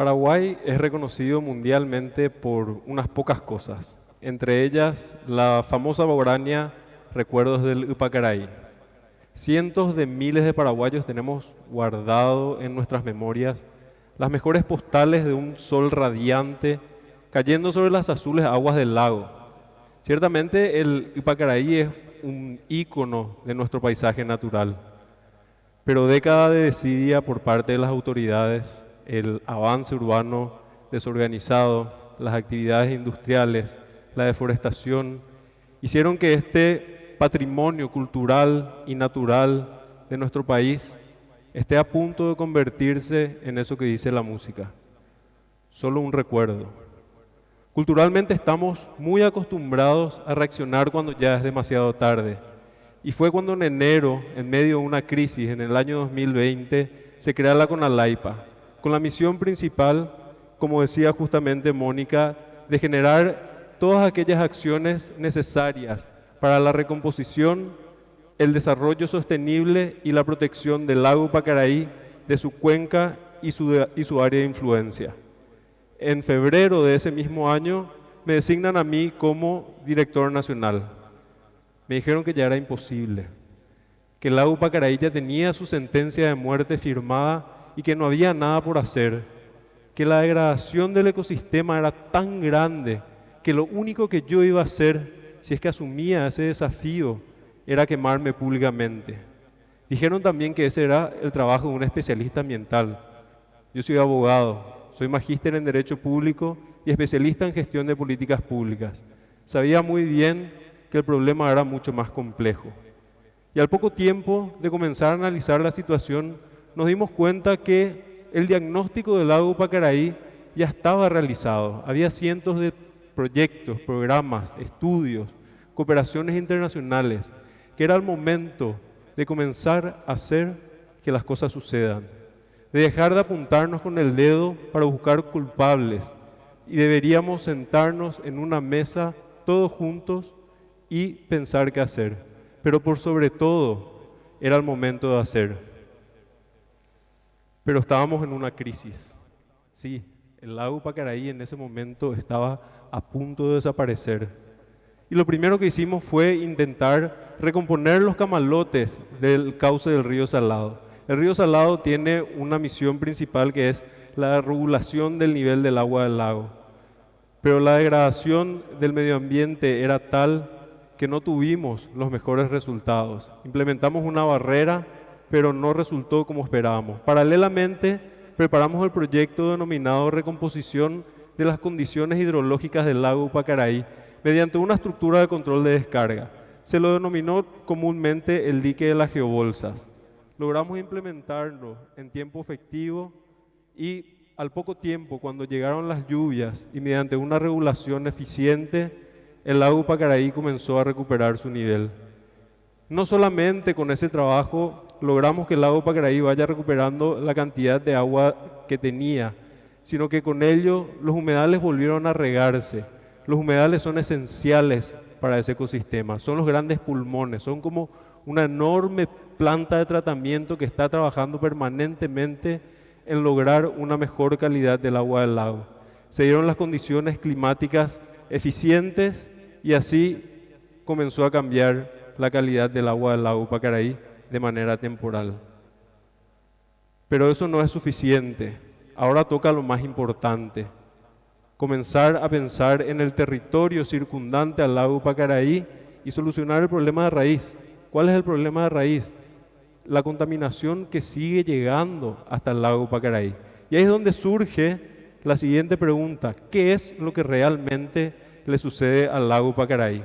Paraguay es reconocido mundialmente por unas pocas cosas, entre ellas la famosa Bourania Recuerdos del Upacaraí. Cientos de miles de paraguayos tenemos guardado en nuestras memorias las mejores postales de un sol radiante cayendo sobre las azules aguas del lago. Ciertamente el Upacaraí es un ícono de nuestro paisaje natural, pero década de desidia por parte de las autoridades, el avance urbano desorganizado, las actividades industriales, la deforestación, hicieron que este patrimonio cultural y natural de nuestro país esté a punto de convertirse en eso que dice la música, solo un recuerdo. Culturalmente estamos muy acostumbrados a reaccionar cuando ya es demasiado tarde. Y fue cuando en enero, en medio de una crisis en el año 2020, se crea la CONALAIPA, con la misión principal, como decía justamente Mónica, de generar todas aquellas acciones necesarias para la recomposición, el desarrollo sostenible y la protección del lago Pacaraí, de su cuenca y su área de influencia. En febrero de ese mismo año me designan a mí como director nacional. Me dijeron que ya era imposible, que el lago Pacaraí ya tenía su sentencia de muerte firmada y que no había nada por hacer, que la degradación del ecosistema era tan grande que lo único que yo iba a hacer, si es que asumía ese desafío, era quemarme públicamente. Dijeron también que ese era el trabajo de un especialista ambiental. Yo soy abogado, soy magíster en Derecho Público y especialista en gestión de políticas públicas. Sabía muy bien que el problema era mucho más complejo. Y al poco tiempo de comenzar a analizar la situación, nos dimos cuenta que el diagnóstico del lago Pacaraí ya estaba realizado. Había cientos de proyectos, programas, estudios, cooperaciones internacionales, que era el momento de comenzar a hacer que las cosas sucedan, de dejar de apuntarnos con el dedo para buscar culpables y deberíamos sentarnos en una mesa todos juntos y pensar qué hacer. Pero por sobre todo era el momento de hacer. Pero estábamos en una crisis. Sí, el lago Pacaraí en ese momento estaba a punto de desaparecer. Y lo primero que hicimos fue intentar recomponer los camalotes del cauce del río Salado. El río Salado tiene una misión principal que es la regulación del nivel del agua del lago. Pero la degradación del medio ambiente era tal que no tuvimos los mejores resultados. Implementamos una barrera, pero no resultó como esperábamos. Paralelamente, preparamos el proyecto denominado Recomposición de las condiciones hidrológicas del lago Pacaraí mediante una estructura de control de descarga. Se lo denominó comúnmente el dique de las geobolsas. Logramos implementarlo en tiempo efectivo y al poco tiempo, cuando llegaron las lluvias y mediante una regulación eficiente, el lago Pacaraí comenzó a recuperar su nivel. No solamente con ese trabajo logramos que el lago Pacaraí vaya recuperando la cantidad de agua que tenía, sino que con ello los humedales volvieron a regarse. Los humedales son esenciales para ese ecosistema, son los grandes pulmones, son como una enorme planta de tratamiento que está trabajando permanentemente en lograr una mejor calidad del agua del lago. Se dieron las condiciones climáticas eficientes y así comenzó a cambiar la calidad del agua del lago Pacaraí de manera temporal. Pero eso no es suficiente. Ahora toca lo más importante: comenzar a pensar en el territorio circundante al lago Pacaraí y solucionar el problema de raíz. ¿Cuál es el problema de raíz? La contaminación que sigue llegando hasta el lago Pacaraí. Y ahí es donde surge la siguiente pregunta: ¿qué es lo que realmente le sucede al lago Pacaraí?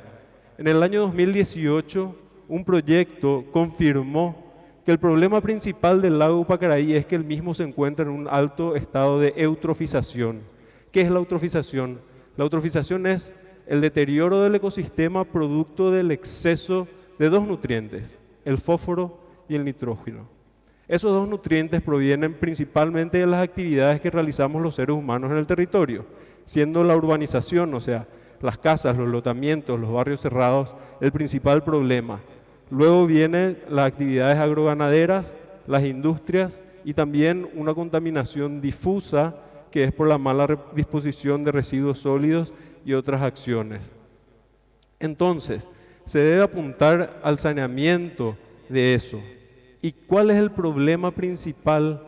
En el año 2018, un proyecto confirmó que el problema principal del lago Pacaraí es que el mismo se encuentra en un alto estado de eutrofización. ¿Qué es la eutrofización? La eutrofización es el deterioro del ecosistema producto del exceso de dos nutrientes, el fósforo y el nitrógeno. Esos dos nutrientes provienen principalmente de las actividades que realizamos los seres humanos en el territorio, siendo la urbanización, o sea, las casas, los lotamientos, los barrios cerrados, el principal problema. Luego vienen las actividades agroganaderas, las industrias y también una contaminación difusa que es por la mala disposición de residuos sólidos y otras acciones. Entonces, se debe apuntar al saneamiento de eso. ¿Y cuál es el problema principal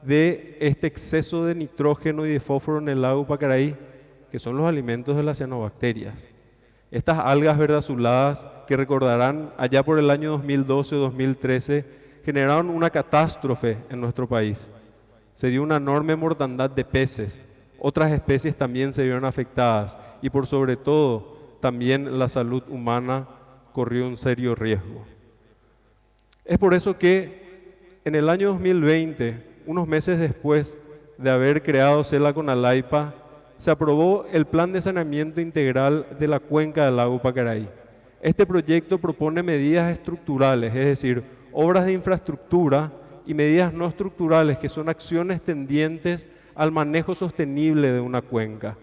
de este exceso de nitrógeno y de fósforo en el lago Pacaraí? Que son los alimentos de las cianobacterias. Estas algas verde azuladas, que recordarán allá por el año 2012 o 2013, generaron una catástrofe en nuestro país. Se dio una enorme mortandad de peces. Otras especies también se vieron afectadas y por sobre todo también la salud humana corrió un serio riesgo. Es por eso que en el año 2020, unos meses después de haber creado CELA con Alaipa, se aprobó el Plan de Saneamiento Integral de la Cuenca del Lago Pacaraí. Este proyecto propone medidas estructurales, es decir, obras de infraestructura y medidas no estructurales, que son acciones tendientes al manejo sostenible de una cuenca.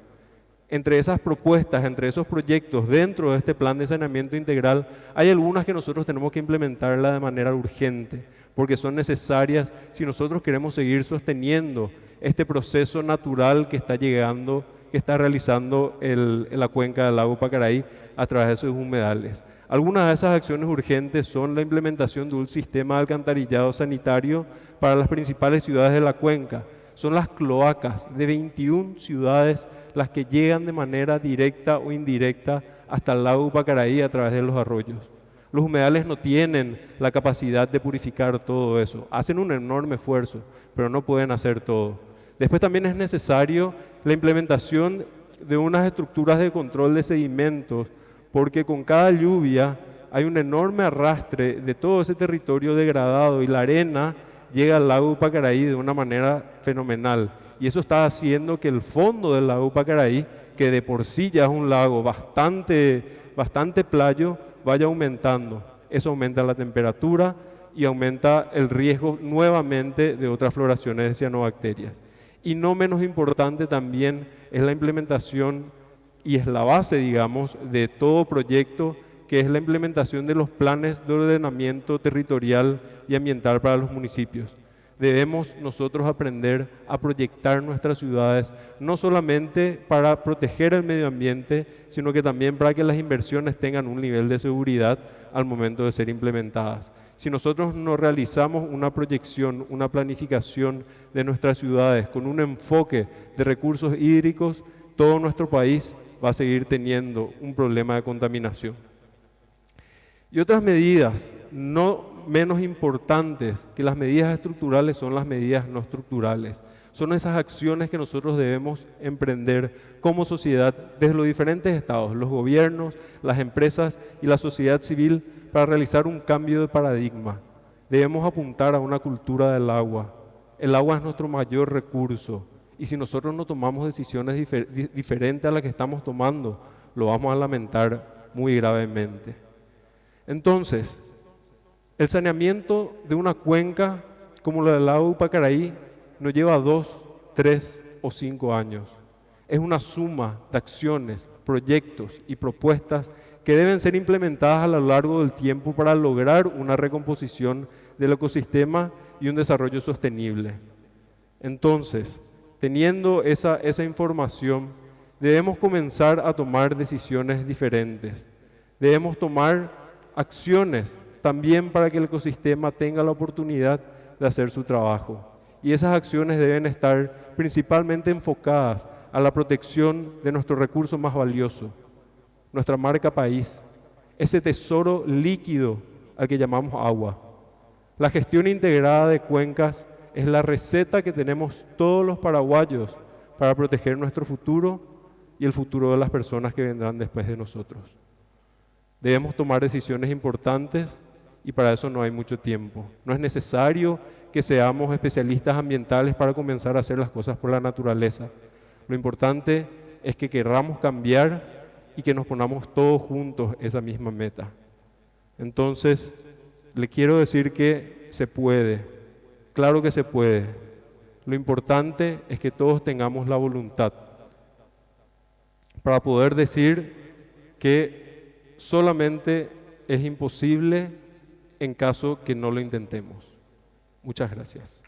Entre esas propuestas, entre esos proyectos dentro de este Plan de Saneamiento Integral, hay algunas que nosotros tenemos que implementarlas de manera urgente, porque son necesarias si nosotros queremos seguir sosteniendo este proceso natural que está llegando, que está realizando la cuenca del lago Pacaraí a través de sus humedales. Algunas de esas acciones urgentes son la implementación de un sistema de alcantarillado sanitario para las principales ciudades de la cuenca. Son las cloacas de 21 ciudades las que llegan de manera directa o indirecta hasta el lago Pacaraí a través de los arroyos. Los humedales no tienen la capacidad de purificar todo eso. Hacen un enorme esfuerzo, pero no pueden hacer todo. Después también es necesario la implementación de unas estructuras de control de sedimentos, porque con cada lluvia hay un enorme arrastre de todo ese territorio degradado y la arena llega al lago Pacaraí de una manera fenomenal. Y eso está haciendo que el fondo del lago Pacaraí, que de por sí ya es un lago bastante playo, vaya aumentando. Eso aumenta la temperatura y aumenta el riesgo nuevamente de otras floraciones de cianobacterias. Y no menos importante también es la implementación, y es la base, digamos, de todo proyecto, que es la implementación de los planes de ordenamiento territorial y ambiental para los municipios. Debemos nosotros aprender a proyectar nuestras ciudades, no solamente para proteger el medio ambiente, sino que también para que las inversiones tengan un nivel de seguridad al momento de ser implementadas. Si nosotros no realizamos una proyección, una planificación de nuestras ciudades con un enfoque de recursos hídricos, todo nuestro país va a seguir teniendo un problema de contaminación. Y otras medidas no menos importantes que las medidas estructurales son las medidas no estructurales. Son esas acciones que nosotros debemos emprender como sociedad desde los diferentes estados, los gobiernos, las empresas y la sociedad civil, para realizar un cambio de paradigma. Debemos apuntar a una cultura del agua. El agua es nuestro mayor recurso y si nosotros no tomamos decisiones diferentes a las que estamos tomando, lo vamos a lamentar muy gravemente. Entonces, el saneamiento de una cuenca como la del lago Pacaraí no lleva 2, 3 o 5 años. Es una suma de acciones, proyectos y propuestas que deben ser implementadas a lo largo del tiempo para lograr una recomposición del ecosistema y un desarrollo sostenible. Entonces, teniendo esa información, debemos comenzar a tomar decisiones diferentes. Debemos tomar acciones también para que el ecosistema tenga la oportunidad de hacer su trabajo. Y esas acciones deben estar principalmente enfocadas a la protección de nuestro recurso más valioso, nuestra marca país, ese tesoro líquido al que llamamos agua. La gestión integrada de cuencas es la receta que tenemos todos los paraguayos para proteger nuestro futuro y el futuro de las personas que vendrán después de nosotros. Debemos tomar decisiones importantes y para eso no hay mucho tiempo. No es necesario que seamos especialistas ambientales para comenzar a hacer las cosas por la naturaleza. Lo importante es que queramos cambiar y que nos ponamos todos juntos esa misma meta. Entonces, le quiero decir que se puede, claro que se puede. Lo importante es que todos tengamos la voluntad para poder decir que solamente es imposible en caso que no lo intentemos. Muchas gracias.